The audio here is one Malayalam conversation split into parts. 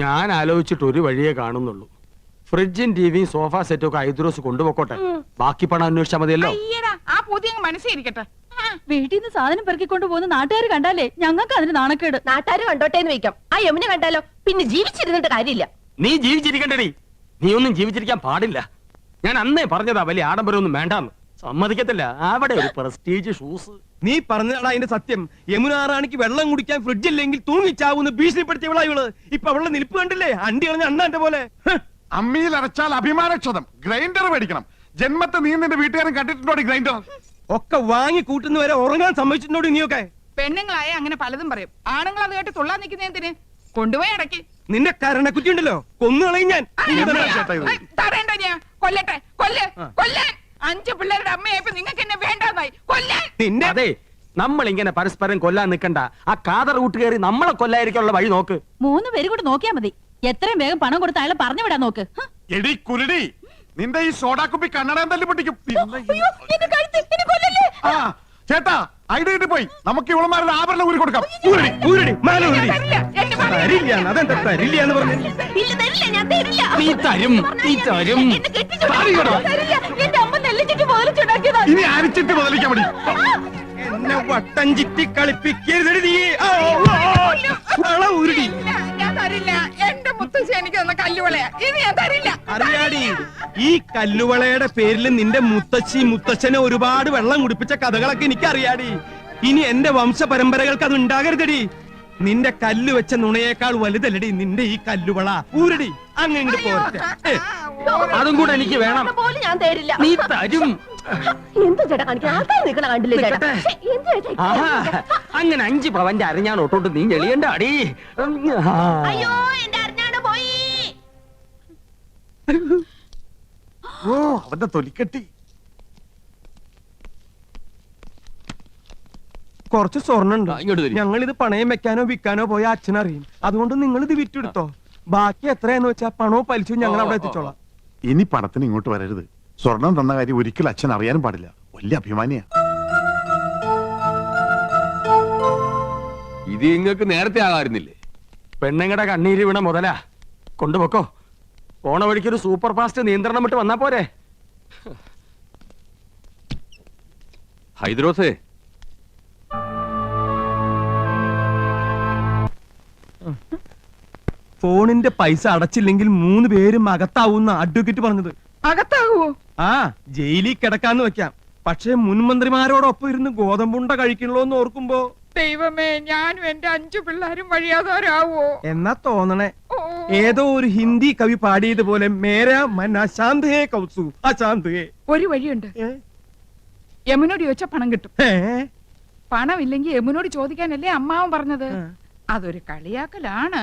ഞാൻ ആലോചിച്ചിട്ട് ഒരു വഴിയേ കാണുന്നുള്ളൂ. ഫ്രിഡ്ജും ടിവിയും സോഫ സെറ്റും ഒക്കെ ഐദ്രോസ് കൊണ്ടുപോക്കോട്ടെ, ബാക്കി പണം അന്വേഷിച്ചാൽ മതിയല്ലോ. ആ പുതിയ മനസ്സിരിക്കട്ടെ. വീട്ടിൽ നിന്ന് സാധനം പെറുക്കിക്കൊണ്ട് പോകുന്ന നാട്ടുകാർ കണ്ടാലേ ഞങ്ങൾക്ക് അതിന് നാണക്കേട്. നാട്ടുകാർ കണ്ടോട്ടെ എന്ന് വെക്കാം. ആ യമുന കണ്ടാലോ പിന്നെ ജീവിച്ചിരുന്നിട്ട് കാര്യമില്ല. നീ ജീവിച്ചിരിക്കണ്ടേ? നീ ഒന്നും ജീവിച്ചിരിക്കാൻ പാടില്ല. ഞാൻ അന്നേ പറഞ്ഞതാ വലിയ ആഡംബരമൊന്നും വേണ്ടാന്ന്. സമ്മതിക്കത്തില്ല. അവിടെ ഒരു പ്രസ്റ്റീജ് ഷൂസ്. നീ പറഞ്ഞതാണ് അതിന്റെ സത്യം. യമുന റാണിക്ക് വെള്ളം കുടിക്കാൻ ഫ്രിഡ്ജ് ഇല്ലെങ്കിൽ തൂങ്ങിച്ചാവുന്ന ഭീഷണിപ്പെടുത്തിയവളാ ഇവള്. ഇപ്പൊ അവളുടെ നിൽപ്പ് കണ്ടില്ലേ? അണ്ടി കളഞ്ഞ അണ്ണാന്റെ പോലെ. അമ്മിയിൽ അടച്ചാൽ അഭിമാനക്ഷതം. ഗ്രൈൻഡർ മേടിക്കണം. ജന്മത്തെ നീ നിന്റെ വീട്ടുകാരൻ കണ്ടിട്ടുണ്ടോ ഗ്രൈൻഡർ? ഒക്കെ വാങ്ങി കൂട്ടുന്ന വരെ ഉറങ്ങാൻ സമ്മതിച്ചിട്ടുണ്ടോ നീയൊക്കെ? പെണ്ണുങ്ങളായ അങ്ങനെ പലതും പറയും. ആണുങ്ങൾ അത് കേട്ട് തുള്ളാൻ നിൽക്കുന്ന എന്തിന്? കൊണ്ടുപോയി അടക്കി. നിന്റെ കരണക്കുറ്റി ഉണ്ടല്ലോ, കൊന്നുകളയും ഞാൻ. തടയണ്ട, ഞാൻ കൊല്ലട്ടെ. കൊല്ലാൻ 5 പിള്ളേരുടെ അമ്മയായപ്പോ നിങ്ങൾക്ക് എന്നെ വേണ്ടാന്നായി. കൊല്ലാൻ. അതെ, നമ്മൾ ഇങ്ങനെ പരസ്പരം കൊല്ലാൻ നിൽക്കണ്ട. ആ കാതർ കൂട്ട് കയറി നമ്മളെ കൊല്ലായിരിക്കാനുള്ള വഴി നോക്ക്. 3 പേരും കൂടെ നോക്കിയാ മതി. എത്രയും വേഗം പണം കൊടുത്ത് അയാളെ പറഞ്ഞു വിടാൻ നോക്ക്. എടി കുരുടി, നിന്റെ ഈ സോഡാക്കുപ്പി കണ്ണടം തല്ലി പൊട്ടിക്കും. ചേട്ടാ, ഐഡിയ കിട്ടി പോയി. നമുക്ക് ഇവളമാരുടെ ആഭരണം ഊരി കൊടുക്കാം. നീ തരും. ഇനി അരിച്ചിട്ട് മുതലിക്കാൻ മതി. എന്നെ വട്ടം ചിറ്റി കളിപ്പിക്കരുത്. എന്റെ മുത്തശ്ശി എനിക്ക് തന്ന കല്ലുവളയാ. ഇത് ഞാൻ തരില്ല. അറിയാടി, ഈ കല്ലുവളയുടെ പേരിൽ നിന്റെ മുത്തശ്ശി മുത്തച്ഛനെ ഒരുപാട് വെള്ളം കുടിപ്പിച്ച കഥകളൊക്കെ എനിക്ക് അറിയാടി. ഇനി എന്റെ വംശ പരമ്പരകൾക്ക് അത് ഉണ്ടാകരുതടി. നിന്റെ കല്ല് വെച്ച നുണയേക്കാൾ വലുതല്ലടി നിന്റെ ഈ കല്ലുവള. ഊരടി, അങ്ങനെ പോരട്ടെ. അതും കൂടെ എനിക്ക് വേണം. പോലും ഞാൻ തരില്ല. നീ തരും. എന്ത് ചേട്ടാ കാണിക്കാൻ? ആൾക്കാർ നിൽക്കണ കണ്ടില്ലേ ചേട്ടാ? അങ്ങനെ 5 പവന്റെ അരഞ്ഞാണ് ഒട്ടോട്ട് നീ ഞെളിയണ്ട അടി. അയ്യോ, എന്റെ അരഞ്ഞാണ് പോയി. ഓ, അവന്റെ തൊലിക്കെട്ടി. കുറച്ച് സ്വർണ്ണുണ്ട്. ഞങ്ങൾ ഇത് പണയം വെക്കാനോ വിൽക്കാനോ പോയ അച്ഛനറിയും. അതുകൊണ്ട് നിങ്ങൾ ഇത് വിറ്റെടുത്തോ. ബാക്കി എത്രയാന്ന് വെച്ചാ പണവും പലിശവും ഞങ്ങൾ അവിടെ എത്തിച്ചോളാം. ഇനി പണത്തിന് ഇങ്ങോട്ട് വരരുത്. സ്വർണം തന്ന കാര്യം ഒരിക്കലും അച്ഛൻ അറിയാനും പാടില്ല. വലിയ അഭിമാനിയാ. ഇത് നിങ്ങൾക്ക് നേരത്തെ ആകാറുന്നില്ലേ? പെണ്ണുങ്ങളുടെ കണ്ണീര് വീണ മുതലാ. കൊണ്ടുപോക്കോ. പോണ വഴിക്കൊരു സൂപ്പർ ഫാസ്റ്റ് നിയന്ത്രണം വിട്ട് വന്നാ പോരെ. ഹൈദ്രോസേ, ഫോണിന്റെ പൈസ അടച്ചില്ലെങ്കിൽ 3 പേരും അകത്താവുന്ന അഡ്വക്കേറ്റ് പറഞ്ഞത്. അകത്താകുവോ? ആ, ജയിലിൽ കിടക്കാന്ന് വെക്കാം. പക്ഷെ മുൻമന്ത്രിമാരോടൊപ്പം ഇരുന്ന് ഗോതമ്പുണ്ട കഴിക്കണല്ലോ എന്ന് ഓർക്കുമ്പോ ദൈവമേ, ഞാനും എന്റെ 5 പിള്ളേരും വഴിയാതാരാവോ എന്നാ തോന്നണേ. ഏതോ ഒരു ഹിന്ദി കവി പാടിയതുപോലെ മേരാ മൻ അശാന്ത് ഹേ കൗസു അശാന്ത് ഹേ. ഒരു വഴിയുണ്ട്. യമുനോട് ചോദിച്ചാ പണം കിട്ടും. പണമില്ലെങ്കിൽ യമുനോട് ചോദിക്കാനല്ലേ അമ്മാവൻ പറഞ്ഞത്. അതൊരു കളിയാക്കലാണ്.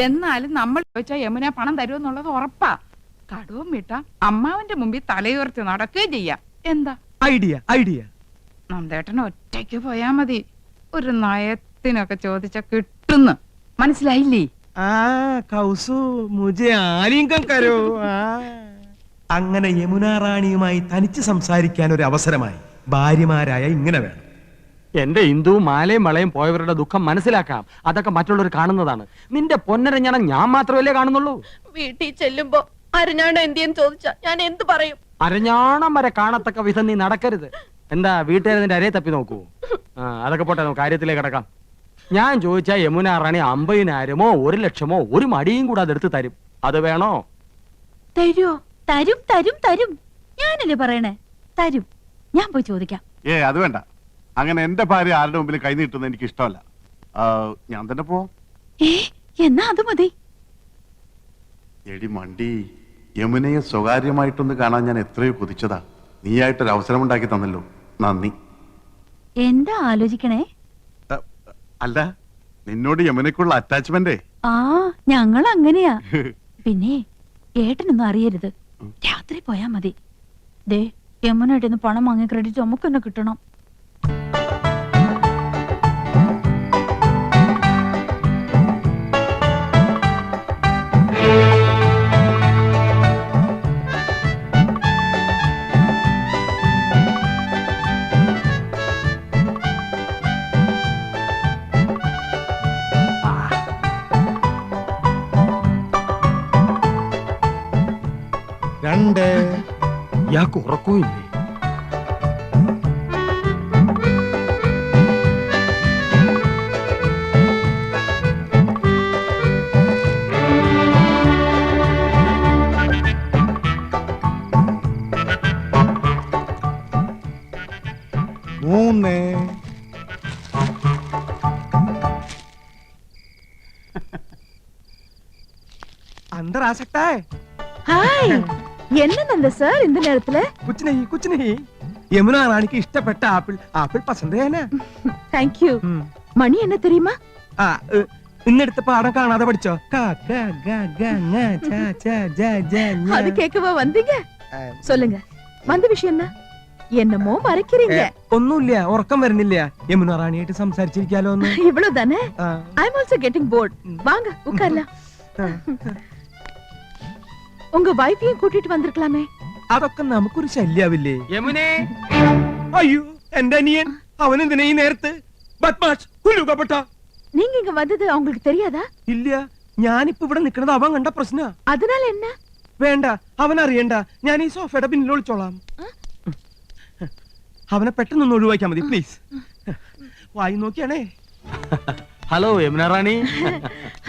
എന്നാലും നമ്മൾ ചോദിച്ചാ യമുന പണം തരുമെന്നുള്ളത് ഉറപ്പാ. കടവും വിട്ട അമ്മാവന്റെ മുമ്പിൽ തലയുയർത്തി നടക്കുകയും ചെയ്യാം. എന്താ ഐഡിയ? ഐഡിയ നന്ദേട്ടന് ഒറ്റയ്ക്ക് പോയാ മതി. ഒരു നയത്തിനൊക്കെ ചോദിച്ച കിട്ടുന്നു. മനസ്സിലായില്ലേ? ആ കൗസു മുജെ ആലിംഗം കരോ. അങ്ങനെ യമുന റാണിയുമായി തനിച്ച് സംസാരിക്കാൻ ഒരു അവസരമായി. ഭാര്യമാരായ ഇങ്ങനെ വേണം. എന്റെ ഹിന്ദുവും മാലയും വളയും പോയവരുടെ ദുഃഖം മനസ്സിലാക്കാം. അതൊക്കെ മറ്റുള്ളവർ കാണുന്നതാണ്. നിന്റെ പൊന്നരഞ്ഞാണം ഞാൻ മാത്രമല്ലേ കാണുന്നുള്ളൂ. വീട്ടിൽ ചെല്ലുമ്പോ അരഞ്ഞാണ് എന്തിയെന്ന് ചോദിച്ചാ ഞാൻ എന്ത് പറയും? അരഞ്ഞാണം വരെ കാണത്തക്ക വിധം നീ നടക്കരുത്. എന്താ വീട്ടുകാരെ നിന്റെ അരയെ തപ്പി നോക്കൂ? അതൊക്കെ പോട്ടെ, നമുക്ക് കാര്യത്തിലേക്ക് കിടക്കാം. ഞാൻ ചോദിച്ചാ യമുന റാണി 50,000-മോ 1,00,000-മോ ഒരു മടിയും കൂടെ അതെടുത്ത് തരും. അത് വേണോ? തരുമോ? തരും തരും തരും. ഞാനല്ലേ പറയണേ, തരും. ഞാൻ പോയി ചോദിക്കാം. അത് വേണ്ട. അങ്ങനെ എന്റെ ഭാര്യ ആരുടെ മുമ്പിൽ കൈ നീട്ടുന്നത് എനിക്ക് ഇഷ്ടമല്ല. ഞാൻ തന്നെ പോവാം. എന്നാ അത് മതി. എടി മണ്ടി, യമുനയെ സ്വകാര്യമായിട്ടൊന്ന് കാണാൻ ഞാൻ എത്രയോ കൊതിച്ചതാ. നീയായിട്ടൊരു അവസരം ഉണ്ടാക്കി തന്നല്ലോ, നന്ദി. എന്താ ആലോചിക്കണേ? അല്ല, നിന്നോട് യമുനയ്ക്കുള്ള അറ്റാച്ച്മെന്റ്. ആ, ഞങ്ങൾ അങ്ങനെയാ. പിന്നെ ഏട്ടനൊന്നും അറിയരുത്. രാത്രി പോയാ മതി. ദേ, യമുനായിട്ടൊന്ന് പണം വാങ്ങി ക്രെഡിറ്റ് നമുക്ക് തന്നെ കിട്ടണം. ഉണ്ട്. ഇയാൾക്ക് ഉറക്കവും ഇല്ലേ? മൂന്ന്. അന്തരാസക്താ ഹായ് എന്നതെന്താ സാർ இந்த நேரத்துல कुछ नहीं யமுனா ராணிக்கு இஷ்டப்பட்ட ஆப்பிள் ஆப்பிள் பசந்தே என்ன தேங்க் யூ மணி என்ன தெரியுமா ഇന്നെടുത്ത പാഠം കാണാതെ പഠിച്ചോ அது கேட்கவா வந்தீங்க சொல்லுங்க வந்த விஷயம் என்ன என்னமோ மறைக்கிறீங்க ഒന്നുമില്ല ഉറക്കം വരുന്നില്ല യമുന റാണിയായിട്ട് സംസാരിച്ചിരിക്കാലോ ഒന്ന് இவ்வளவு தானே ஐ அம் ஆல்சோ கெட்டிங் போர்ட் வாங்க உட்காரலாம் உங்க வைஃபையும் கூட்டிட்டு வந்திருக்கலாமே അതൊക്കെ നമുക്കൊരു ശല്യാവില്ലേ യമുനേ, അയ്യോ എന്റെ അനിയൻ അവനെന്തിനാ ഈ നേരത്ത് ബദ്മാഷ് കുലുകപ്പെട്ട நீங்க இங்க வந்தது அவங்களுக்கு தெரியாதா ഇല്ല ഞാനിപ്പോ ഇവിടെ നിക്കണത് അവൻ കണ്ട പ്രശ്ന அதனால என்ன വേണ്ട അവൻ അറിയണ്ട ഞാൻ ഈ സോഫയുടെ പിന്നിൽ ഒളിച്ചോളാം അവനെ പെട്ടെന്നൊന്ന് ഒഴിവാക്കിയാ മതി പ്ലീസ് വായി നോക്കിയാണേ ഹലോ യമുന റാണി.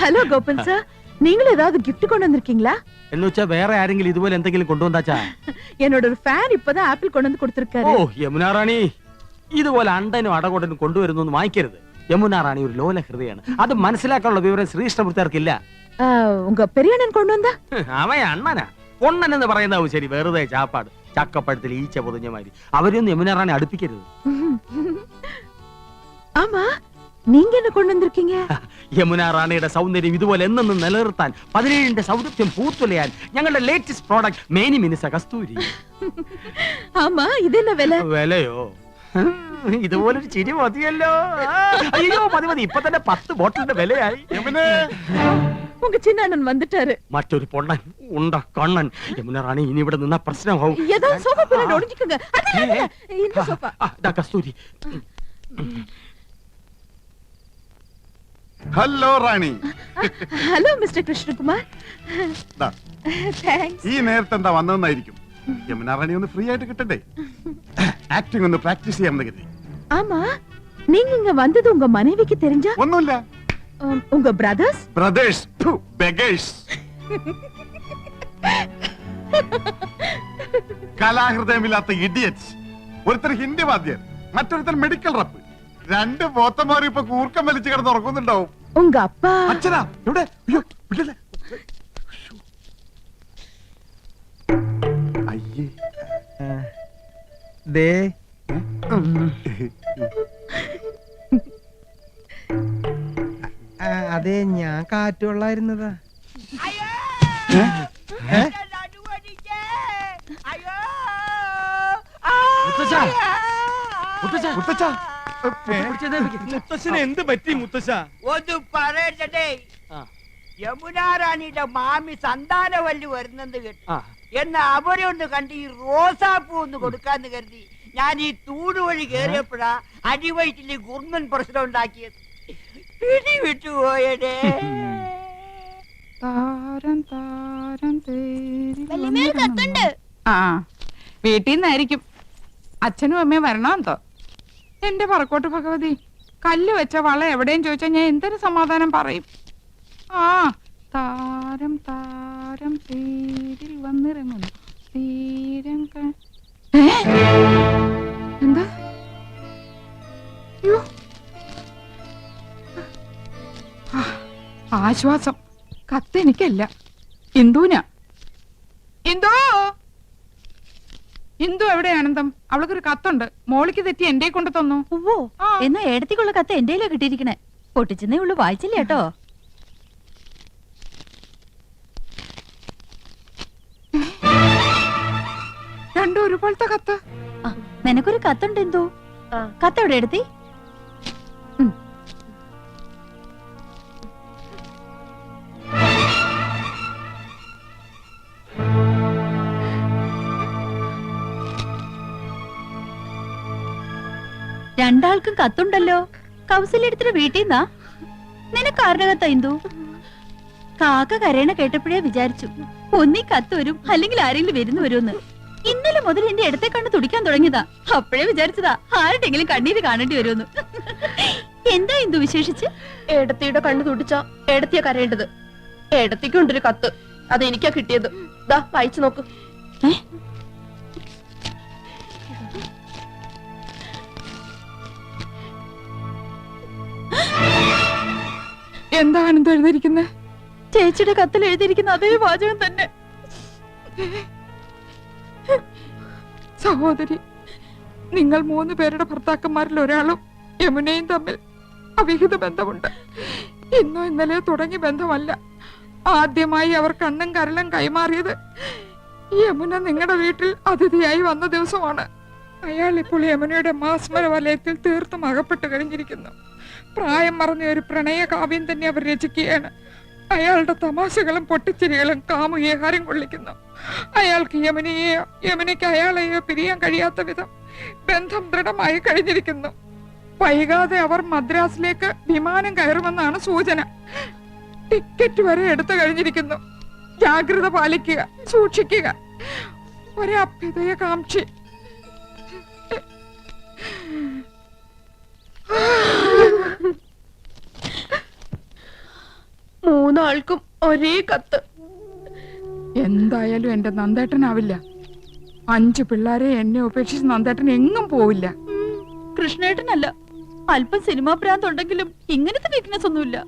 ஹலோ கோபன் சார் நீங்களும் ஏதாவது gift கொண்டு வந்திருக்கீங்களா എന്ന് വെച്ചാ വേറെ ആരെങ്കിലും ഇതുപോലെ എന്തെങ്കിലും കൊണ്ടുവന്നാച്ചാ? என்னோட ஒரு ஃபேன் இப்பதான் ஆப்பிள் கொண்டு வந்து ഓ கொடுத்திருக்காரு യമുന റാണി, ഇതുപോലെ അണ്ടനും അടകൊണ്ടനും കൊണ്ടുവരുന്നു വാങ്ങിക്കരുത്. യമുന റാണി ഒരു ലോല ഹൃദയാണ്. അത് മനസ്സിലാക്കാനുള്ള വിവരം ശ്രീകൃഷ്ണപുരത്താർക്കില്ല. உங்க பெரிய அண்ணன் கொண்டு வந்தா അവൻ അണ്ണനാ. പൊണ്ണൻ എന്ന് പറയുന്നതാവും ശരി, വെറുതെ ചാപ്പാട്. ചക്കപ്പഴത്തിൽ ഈച്ച പൊതിഞ്ഞമാതിരി. അവരെയൊന്നും യമുന റാണി അടുപ്പിക്കരുത്. ஆமா நீங்க என்ன கொண்டு வந்திருக்கீங்க യമുന റാണിയുടെ സൗന്ദര്യം ഇതുപോലെ എന്നെന്നും നിലനിർത്താൻ 17ന്റെ സൗന്ദര്യം പൂത്തുലയാൻ ഞങ്ങളുടെ ലേറ്റസ്റ്റ് പ്രോഡക്റ്റ് മേനി മിനുസ കസ്തൂരി. ஆமா இது என்ன விலை വിലയോ? ഇതുപോലൊരു ചിരി മതിയല്ലോ. അയ്യോ മതി മതി, ഇപ്പൊ തന്നെ 10 ബോട്ടിലിന്റെ വിലയായി. உங்க சின்ன அண்ணன் வந்துட்டாரு മറ്റൊരു പൊണ്ണൻ ഉണ്ട കണ്ണൻ. യമുന റാണി ഇനി ഇവിടെ നിന്ന പ്രശ്നമാവും. ஏதாவது சோஃபா பின்னாடி ஒளிஞ்சுக்கோங்க இந்த சோஃபா ദാ കസ്തൂരി. ഹലോ റാണി. ഹലോ മിസ്റ്റർ കൃഷ്ണകുമാർ ദാ, താങ്ക്സ് ഈ നേരത്തെ എന്താ വന്നതെന്നായിരിക്കും. യമുന റാണി ഒന്ന് ഫ്രീ ആയിട്ട് കിട്ടണ്ടേ? ആക്ടിംഗ് ഒന്ന് പ്രാക്ടീസ് ചെയ്യാമെന്ന് കരുതി. ஆமா நீங்க இங்க வந்தது உங்க மனைவிக்கு தெரிஞ்சா ഒന്നുമില്ല. உங்க பிரதர்ஸ் ബ്രദേഴ്സ് ബെഗേഴ്സ്. കലാഹൃദയമില്ലാത്ത ഇഡിയറ്റ്സ്. ഒരുത്തർ ഹിന്ദി വാദ്യർ, മറ്റൊരുത്തർ മെഡിക്കൽ റപ്പ്. രണ്ട് പോത്തന്മാർ ഇപ്പൊ കൂർക്കം വലിച്ചു കിടന്ന് ഉറങ്ങുന്നുണ്ടാവും. உங்க அப்பா അച്ഛനാ ഇവിടെ? അയ്യോ വിടല്ലേ. അയ്യേ ദേ അതെ ഞാൻ കാറ്റുകൊള്ളായിരുന്നതാ. മുത്തച്ഛാ, മുത്തച്ഛാ, മുത്തച്ഛാ, മുത്തശ്ശന് എന്ത് പറ്റി മുത്തശ്ശ? ഒന്ന് പറയട്ടെ, ആ. യമുനാറാണിയുടെ മാമി സന്താനവല്ലി വരുന്നെന്ന് കേട്ടു. ആ. എന്നാ അവരെ ഒന്ന് കണ്ട് ഈ റോസാപ്പൂ ഒന്ന് കൊടുക്കാന്ന് കരുതി ഞാൻ ഈ തൂട് വഴി കേറിയപ്പോഴാ അടിവയറ്റില് ഗുർമൻ പ്രശ്നം ഉണ്ടാക്കിയത്. പിടി വിട്ടുപോയടേ. താരം താരം തേരി ആ വീട്ടിൽ നിന്നായിരിക്കും. അച്ഛനും അമ്മയും വരണമെന്തോ. എന്റെ പറക്കോട്ട് ഭഗവതി, കല്ല് വെച്ച വള എവിടെയും ചോദിച്ചാൽ ഞാൻ എന്തൊരു സമാധാനം പറയും. ആ താരം താരം തേരിൽ വന്നിറങ്ങുന്നു തീരം എന്താ? യ്യോ. ആ, ആശ്വാസം. കത്ത് എനിക്കല്ല, ഇന്ദുവിനാ. ഇന്ദു, ഇന്ദു എവിടെ ആനന്ദം? അവൾക്കൊരു കത്തുണ്ട്. മോളിക്ക് തെറ്റി എന്റെ കൊണ്ട് തന്നു. ഓ എന്നാ ഏടത്തിക്കുള്ള കത്ത് എന്റെയിലാ കിട്ടിയിരിക്കണേ. പൊട്ടിച്ചെന്നേ ഉള്ളു, വായിച്ചില്ല കേട്ടോ. രണ്ടും ഒരുപോലത്തെ കത്ത്. നിനക്കൊരു കത്തുണ്ട് എന്തോ. കത്ത് എവിടെ എടുത്തി? രണ്ടാൾക്കും കത്തുണ്ടല്ലോ. കൗസല്യടുത്തിട്ട് വീട്ടിൽ നിന്നാ? നിനക്ക് ആരുടെ കത്താ ഇന്ദു? കാക്ക കരയണ കേട്ടപ്പോഴേ വിചാരിച്ചു ഒന്നീ കത്ത് വരും അല്ലെങ്കിൽ ആരെങ്കിലും വരുന്നു വരുമെന്ന്. ഇന്നലെ മുതൽ എന്റെ ഇടത്തെ കണ്ണ് തുടിക്കാൻ തുടങ്ങിയതാ. അപ്പോഴേ വിചാരിച്ചതാ ആരുടെങ്കിലും കണ്ണീര് കാണേണ്ടി വരുമെന്ന്. എന്താ എന്തു വിശേഷിച്ച്? ഏടത്തിയുടെ കണ്ണു തുടിച്ച ഏടത്തിയ കരയേണ്ടത്. ഏടത്തിക്കുണ്ടൊരു കത്ത്, അത് എനിക്കാ കിട്ടിയത്. ദാ വായിച്ചു നോക്ക്. എന്താ ആനന്ദം എഴുതിയിരിക്കുന്നത്? ചേച്ചിയുടെ കത്തിൽ എഴുതിയിരിക്കുന്ന അതേ വാചകം തന്നെ. സഹോദരി, നിങ്ങൾ 3 പേരുടെ ഭർത്താക്കന്മാരിൽ ഒരാളും യമുനയും തമ്മിൽ അവിഹിത ബന്ധമുണ്ട്. ഇന്നോ ഇന്നലെയോ തുടങ്ങിയ ബന്ധമല്ല. ആദ്യമായി അവർ കണ്ണും കരളും കൈമാറിയത് യമുന നിങ്ങളുടെ വീട്ടിൽ അതിഥിയായി വന്ന ദിവസമാണ്. അയാൾ ഇപ്പോൾ യമുനയുടെ മാസ്മര വലയത്തിൽ തീർത്തും അകപ്പെട്ട് കഴിഞ്ഞിരിക്കുന്നു. പ്രായം മറന്ന ഒരു പ്രണയ കാവ്യം തന്നെ അവർ രചിക്കുകയാണ്. അയാളുടെ തമാശകളും പൊട്ടിച്ചിരികളും കാമുകിയെ ഹരം കൊള്ളിക്കുന്നു. അയാൾക്ക് യമുനയെയോ യമുനയ്ക്ക് അയാളെയോ പിരിയാൻ കഴിയാത്ത വിധം ബന്ധം ദൃഢമായി കഴിഞ്ഞിരിക്കുന്നു. വൈകാതെ അവർ മദ്രാസിലേക്ക് വിമാനം കയറുമെന്നാണ് സൂചന. ടിക്കറ്റ് വരെ എടുത്തു കഴിഞ്ഞിരിക്കുന്നു. ജാഗ്രത പാലിക്കുക, സൂക്ഷിക്കുക. ഒരഭ്യുദയകാംക്ഷി. മൂന്നാൾക്കും ഒരേ കത്ത്. എന്തായാലും എന്റെ നന്ദേട്ടനാവില്ല. 5 പിള്ളേരെ എന്നെ ഉപേക്ഷിച്ച് നന്ദേട്ടൻ എങ്ങും പോവില്ല. കൃഷ്ണേട്ടനല്ല, അല്പം സിനിമാ ഭ്രാന്തുണ്ടെങ്കിലും ഇങ്ങനത്തെ വീക്ക്നെസ് ഒന്നുമില്ല.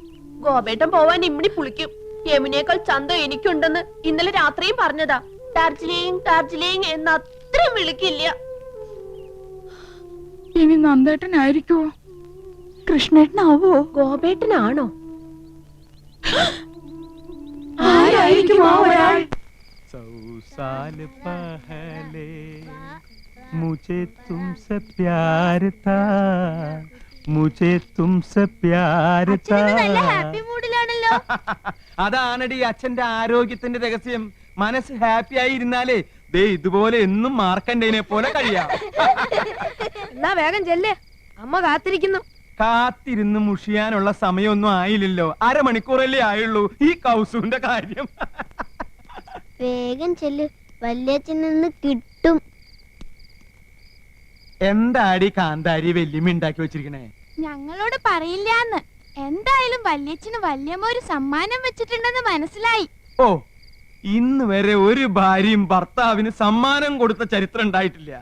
ഗോപേട്ടൻ പോവാൻ ഇമ്മിണി പുളിക്കും. യമുനേക്കാൾ ചന്തം എനിക്കുണ്ടെന്ന് ഇന്നലെ രാത്രിയും പറഞ്ഞതാ. ഡാർജിലിംഗ് ഡാർജിലിംഗ് എന്ന് അത്രയും വിളിക്കില്ല. ഇനി നന്ദേട്ടനായിരിക്കുവോ? കൃഷ്ണേട്ടനാവോ? ഗോപേട്ടനാണോ? ആരായിരിക്കും ആ ഒരാൾ? 100 साल पहले मुझे तुमसे प्यार था, मुझे तुमसे प्यार था. അതാണടി അച്ഛന്റെ ആരോഗ്യത്തിന്റെ രഹസ്യം. മനസ്സ് ഹാപ്പി ആയി ഇരുന്നാലേ ദേ ഇതുപോലെ എന്നും മാർക്കണ്ടേനെ പോലെ കഴിയാം. എന്നാ വേഗം ചെല്ലേ, അമ്മ കാത്തിരിക്കുന്നു. കാത്തിരുന്ന് മുഷിയാനുള്ള സമയമൊന്നും ആയില്ലല്ലോ. 1/2 മണിക്കൂറല്ലേ ആയുള്ളൂ. ഈ കൗസുവിന്റെ കാര്യം. വേഗം ചെല്ല്, വല്യച്ഛൻ നിന്ന് കിട്ടും. എന്താടി കാന്താരി വെല്ലുമി ഉണ്ടാക്കി വെച്ചിരിക്കണേ? ഞങ്ങളോട് പറയില്ലാന്ന്. എന്തായാലും വല്യച്ഛന് വല്യമ്മ ഒരു സമ്മാനം വെച്ചിട്ടുണ്ടെന്ന് മനസ്സിലായി. ഓ, ഇന്ന് വരെ ഒരു ഭാര്യയും ഭർത്താവിന് സമ്മാനം കൊടുത്ത ചരിത്രം ഉണ്ടായിട്ടില്ല.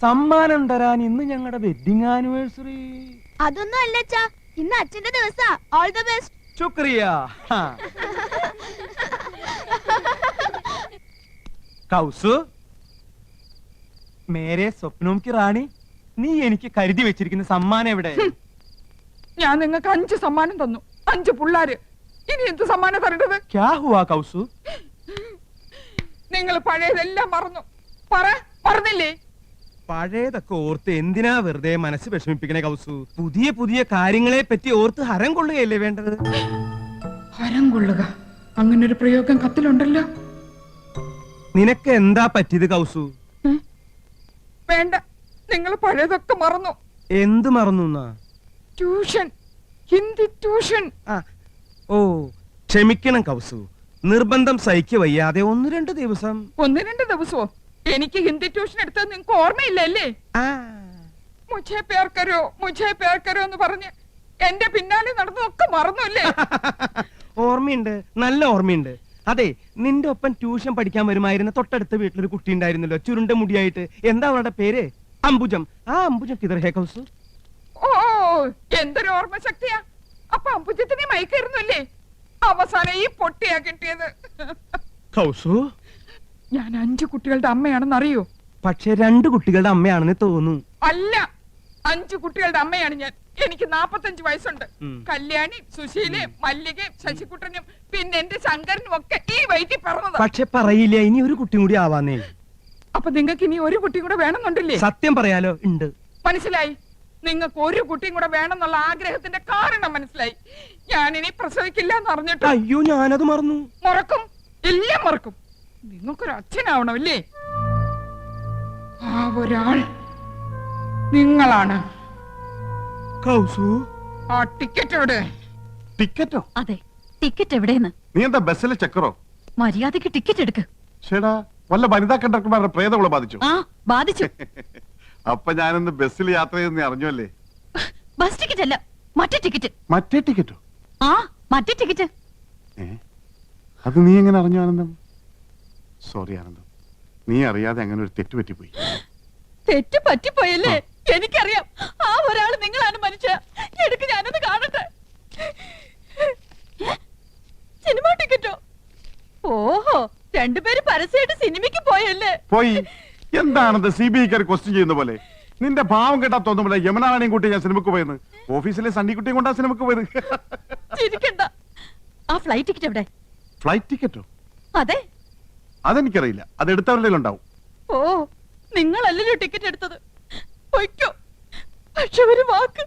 സമ്മാനം തരാൻ ഇന്ന് ഞങ്ങളുടെ വെഡിങ് ആനിവേഴ്സറി. അതൊന്നും അല്ലച്ചാ, ഇന്ന് അച്ഛന്റെ ദിവസാ. All the best. ശുക്രിയ. കൗസു, മേരെ സ്വപ്നവും കി റാണി, നീ എനിക്ക് കരുതി വെച്ചിരിക്കുന്ന സമ്മാനം എവിടെ? ഞാൻ നിങ്ങൾക്ക് 5 സമ്മാനം തന്നു. 5 പിള്ളാര്. ഇനി എന്ത് സമ്മാനം തരേണ്ടത്? ക്യാ ഹുവാ കൗസു? നിങ്ങൾ പഴയതെല്ലാം മറന്നു. മറന്നില്ലേ? പഴയതൊക്കെ ഓർത്ത് എന്തിനാ വെറുതെ മനസ്സ് വിഷമിപ്പിക്കണേ കൗസു? പുതിയ പുതിയ കാര്യങ്ങളെ പറ്റി ഓർത്ത് ഹരം കൊള്ളുകയല്ലേ വേണ്ടത്? ഹരം കൊള്ളുക, അങ്ങനൊരു പ്രയോഗം കത്തിലുണ്ടല്ലോ. നിനക്ക് എന്താ പറ്റിയത് കൗസു? വേണ്ട, നിങ്ങൾ പഴയതൊക്കെ മറന്നു. എന്ത് മറന്നു? Tuition, Hindi tuition. ഓ, ക്ഷമിക്കണം കൗസു, നിർബന്ധം സഹിക്ക വയ്യാതെ 1-2 ദിവസം. 1-2 ദിവസമോ? എനിക്ക് ഹിന്ദി ട്യൂഷൻ എടുത്തത് നിങ്ങൾക്ക് ഓർമ്മയില്ലല്ലേ? മുझे प्यार करो എന്ന് പറഞ്ഞ് എന്റെ പിന്നാലെ നടന്നതൊക്കെ മറന്നുല്ലേ? ഓർമ്മയുണ്ട്, നല്ല ഓർമ്മയുണ്ട്. അതെ, നിന്റെ ഒപ്പം ട്യൂഷൻ പഠിക്കാൻ വരുമായിരുന്ന തൊട്ടടുത്ത വീട്ടിലൊരു കുട്ടി ഉണ്ടായിരുന്നല്ലോ, ചുരുണ്ട മുടിയായിട്ട്. എന്താ അവളുടെ പേര്? അംബുജം. ആ അംബുജം കിതർ ഹേ കൗസു? ഓ, എന്തൊരു ഓർമ്മ ശക്തിയാ. അപ്പൊ അംബുജത്തിനെ മയക്കായിരുന്നല്ലേ? അവസാനം ഈ പൊട്ടിയാ കിട്ടിയത്. കൗസു, ഞാൻ 5 കുട്ടികളുടെ അമ്മയാണെന്ന് അറിയോ? പക്ഷെ 2 കുട്ടികളുടെ അമ്മയാണെന്ന് തോന്നുന്നു. അല്ല, 5 കുട്ടികളുടെ അമ്മയാണ് ഞാൻ. എനിക്ക് 45 വയസ്സുണ്ട്. കല്യാണി, സുശീലയും മല്ലികയും ശശികുട്ടനും പിന്നെ എന്റെ ശങ്കരനും ഒക്കെ ഈ വയറ്റിൽ പറഞ്ഞതാ. പക്ഷെ പറയില്ല, ഇനി ഒരു കുട്ടി കൂടി ആവാന്നേ. അപ്പൊ നിങ്ങൾക്ക് ഇനി ഒരു കുട്ടിയും കൂടെ വേണമെന്നുണ്ടല്ലേ? സത്യം പറയാലോ, ഉണ്ട്. മനസ്സിലായി. നിങ്ങൾക്ക് ഒരു കുട്ടിയും കൂടെ വേണമെന്നുള്ള ആഗ്രഹത്തിന്റെ കാരണം മനസ്സിലായി. ഞാനിനി പ്രസവിക്കില്ല എന്ന് അറിഞ്ഞിട്ട്. അയ്യോ, ഞാനത് മറന്നു. മറക്കും, എല്ലാം മറക്കും. നിങ്ങൾക്കൊരു അച്ഛനാവണമല്ലേ? ആ ഒരാൾ നിങ്ങളാണ്. കൗസു, ആ ടിക്കറ്റോട്. ടിക്കറ്റോ? അതെ, ടിക്കറ്റ് എവിടെയെന്ന്? നീ എന്താ ബസ്സിലെ ചക്കറോ? മര്യാദക്ക് ടിക്കറ്റ് എടുക്ക്. ചേടാ വല്ല വനിതാ കണ്ടക്ടർമാരുടെ പ്രേതങ്ങളെ ബാധിച്ചു? ആ ബാധിച്ചു. അപ്പൊ ഞാനിന്ന് ബസ്സിൽ യാത്ര ചെയ്ത് നീ അറിഞ്ഞല്ലേ? ബസ് ടിക്കറ്റ് അല്ല, മറ്റേ ടിക്കറ്റ്. മറ്റേ ടിക്കറ്റോ? ആ മറ്റേ ടിക്കറ്റ്. അത് നീ എങ്ങനെ അറിഞ്ഞു ആനന്ദം? സോറി ആനന്ദം, നീ അറിയാതെ അങ്ങനെ ഒരു തെറ്റ് പറ്റിപ്പോയി. തെറ്റ് പറ്റിപ്പോയല്ലേ? എനിക്കറിയാം. ആ ഒരാൾ നിങ്ങളാണ് മനുഷ്യ. എടുക്ക്, ഞാനത് കാണട്ടെ. സിനിമ ടിക്കറ്റോ? ഓഹോ, രണ്ടുപേരും പരസ്യമായിട്ട് സിനിമയ്ക്ക് പോയല്ലേ? പോയി. എന്താണത് CBI ക്വസ്റ്റ്യൻ ചെയ്യുന്ന പോലെ? നിന്റെ ഭാവം കേട്ടാ തോന്നുമ്പോൾ യമുനാറാണിയും കൂട്ടി ഞാൻ സിനിമക്ക് പോയെന്ന്. ഓഫീസിലെ സണ്ണിക്കുട്ടിയും കൊണ്ടാ സിനിമക്ക് പോയത്. ചിരിക്കണ്ട. ആ ഫ്ലൈറ്റ് ടിക്കറ്റ് എവിടെ? ഫ്ലൈറ്റ് ടിക്കറ്റോ? അതെ. അതെനിക്കറിയില്ല, അത് എടുത്തവരുടെ ഉണ്ടാവും. ഓ, നിങ്ങളല്ലല്ലോ ടിക്കറ്റ് എടുത്തത്. പൊയ്ക്കോ. പക്ഷെ ഒരു വാക്ക്.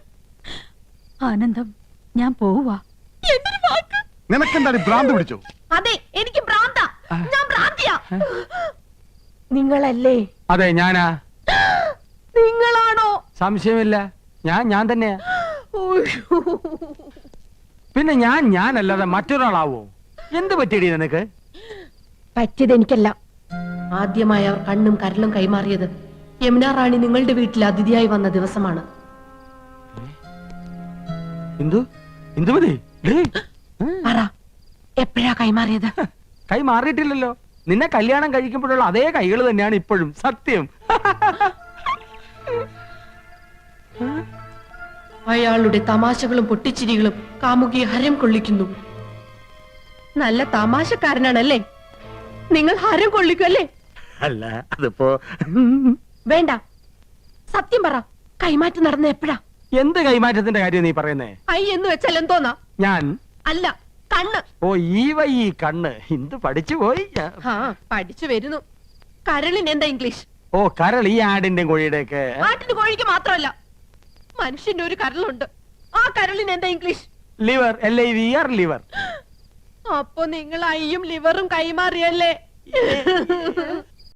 ആനന്ദം, ഞാൻ പോവാ. എന്തൊരു വാക്ക്? നിനക്കെന്താണ് ഭ്രാന്ത് പിടിച്ചോ? അതെ, എനിക്ക് ഭ്രാന്ത. ഞാൻ ഭ്രാന്തിയാ. നിങ്ങളല്ലേ? അതെ, ഞാനാ. നിങ്ങളാണോ? സംശയമില്ല, ഞാൻ തന്നെയാ. പിന്നെ ഞാനല്ലാതെ മറ്റൊരാളാവോ? എന്ത് പറ്റിയടി നിനക്ക്? പറ്റിയത് എനിക്കല്ല. ആദ്യമായി അവർ കണ്ണും കരലും കൈമാറിയത് യമുന റാണി നിങ്ങളുടെ വീട്ടിൽ അതിഥിയായി വന്ന ദിവസമാണ്. ഇന്ദുമതി, പറ, എപ്പോഴാ കൈമാറിയത്? കൈ മാറിയിട്ടില്ലല്ലോ. നിന്നെ കല്യാണം കഴിക്കുമ്പോഴുള്ള അതേ കൈകൾ തന്നെയാണ് ഇപ്പോഴും. സത്യം. അയാളുടെ തമാശകളും പൊട്ടിച്ചിരികളും കാമുകിയെ ഹരം കൊള്ളിക്കുന്നു. നല്ല തമാശക്കാരനാണല്ലേ? നിങ്ങൾ ഹരം കൊള്ളിക്കുമല്ലേ? അല്ല, അതിപ്പോ വേണ്ട, സത്യം പറ, കൈമാറ്റം നടന്ന എപ്പോഴാ? എന്ത് കൈമാറ്റത്തിന്റെ കാര്യം നീ പറയുന്നേ? ഐ എന്ന് വെച്ചാൽ എന്തോന്നാ? ഞാൻ അല്ല, കണ്ണ്. ഓ, ഈ കണ്ണ്. ഇന്ത് പഠിച്ചു പോയി. ആ, പഠിച്ചു വരുന്നു. കരളിന് എന്താ ഇംഗ്ലീഷ്? ഓ, കരൾ. ഈ ആടിന്റെ കോഴിയുടെ ഒക്കെ. ആട്ടിന് കോഴിക്ക് മാത്രമല്ല, മനുഷ്യന്റെ ഒരു കരളുണ്ട്. ആ കരളിന് എന്താ ഇംഗ്ലീഷ്? ലിവർ. LIVR, liver. അപ്പൊ നിങ്ങൾ അയ്യും ലിവറും കൈമാറിയല്ലേ?